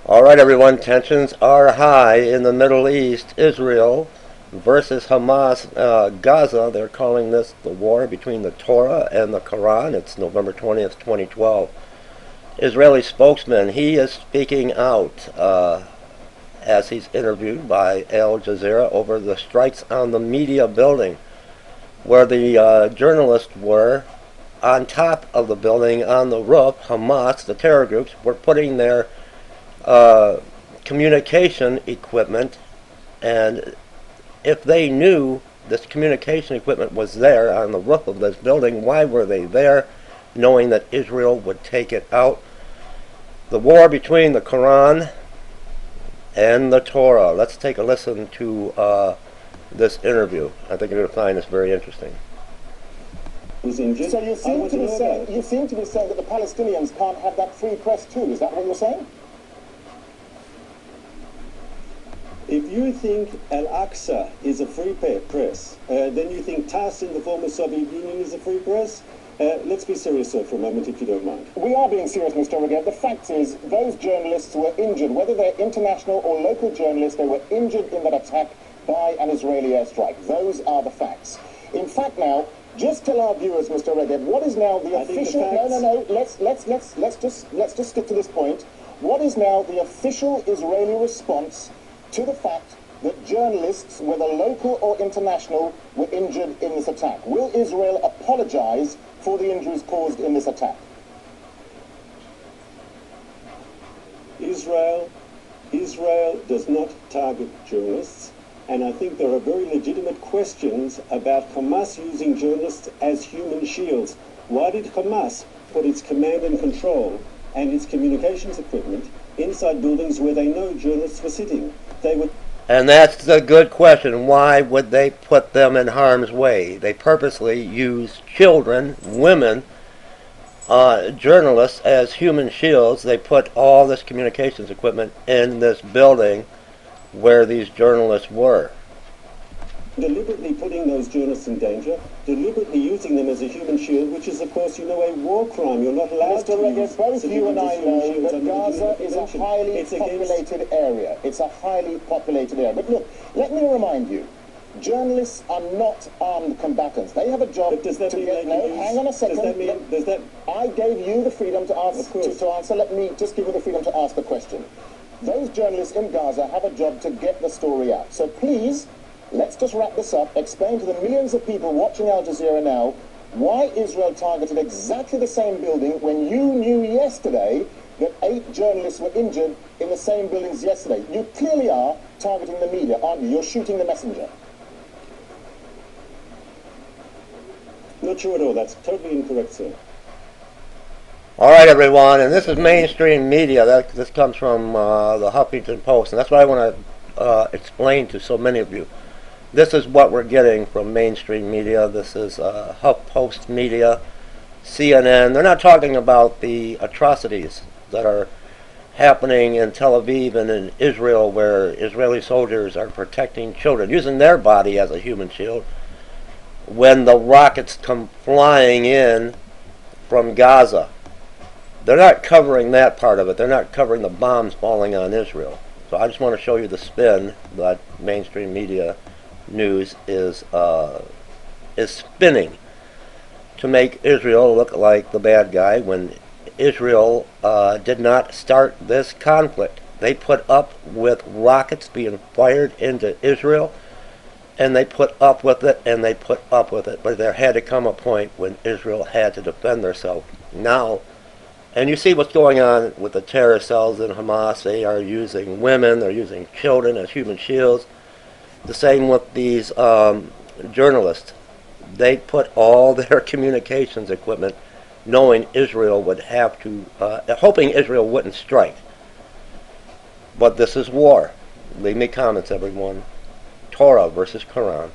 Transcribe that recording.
All right, everyone, tensions are high in the Middle East. Israel versus Hamas, Gaza. They're calling this the war between the Torah and the Koran. It's November 20th, 2012. Israeli spokesman, he is speaking out as he's interviewed by Al Jazeera over the strikes on the media building where the journalists were on top of the building on the roof. Hamas, the terror groups, were putting their communication equipment, and if they knew this communication equipment was there on the roof of this building, why were they there, knowing that Israel would take it out? The war between the Koran and the Torah. Let's take a listen to this interview. I think you're going to find this very interesting. So you seem to be saying that the Palestinians can't have that free press too. Is that what you're saying? If you think Al-Aqsa is a free press, then you think TASS in the former Soviet Union is a free press? Let's be serious, sir, for a moment, if you don't mind. We are being serious, Mr. Regev. The fact is, those journalists were injured. Whether they're international or local journalists, they were injured in that attack by an Israeli airstrike. Those are the facts. In fact, now, just tell our viewers, Mr. Regev, what is now the official... No. Let's just stick to this point. What is now the official Israeli response to the fact that journalists, whether local or international, were injured in this attack? Will Israel apologize for the injuries caused in this attack? Israel does not target journalists, and I think there are very legitimate questions about Hamas using journalists as human shields. Why did Hamas put its command and control and its communications equipment inside buildings where they know journalists were sitting? And that's a good question. Why would they put them in harm's way? They purposely use children, women, journalists as human shields. They put all this communications equipment in this building where these journalists were. Deliberately putting those journalists in danger, deliberately using them as a human shield, which is, of course, a war crime. You're not allowed to use both you and I know that Gaza is a highly populated area. It's a highly populated area. But look, let me remind you, journalists are not armed combatants. They have a job but does that to mean get... No, hang on a second. I gave you the freedom to answer. Let me just give you the freedom to ask the question. Those journalists in Gaza have a job to get the story out. So please... let's just wrap this up. Explain to the millions of people watching Al Jazeera now why Israel targeted exactly the same building when you knew yesterday that 8 journalists were injured in the same buildings yesterday. You clearly are targeting the media, aren't you? You're shooting the messenger. Not sure at all. That's totally incorrect, sir. All right, everyone, and this is mainstream media. This comes from the Huffington Post, and that's what I want to explain to so many of you. This is what we're getting from mainstream media. This is HuffPost media, CNN. They're not talking about the atrocities that are happening in Tel Aviv and in Israel, where Israeli soldiers are protecting children, using their body as a human shield, when the rockets come flying in from Gaza. They're not covering that part of it. They're not covering the bombs falling on Israel. So I just want to show you the spin that mainstream media news is spinning to make Israel look like the bad guy when Israel did not start this conflict. They put up with rockets being fired into Israel, and they put up with it, and they put up with it. But there had to come a point when Israel had to defend themselves. Now, and you see what's going on with the terror cells in Hamas. They are using women, they're using children as human shields. The same with these journalists. They put all their communications equipment knowing Israel would have to, hoping Israel wouldn't strike. But this is war. Leave me comments, everyone. Torah versus Quran.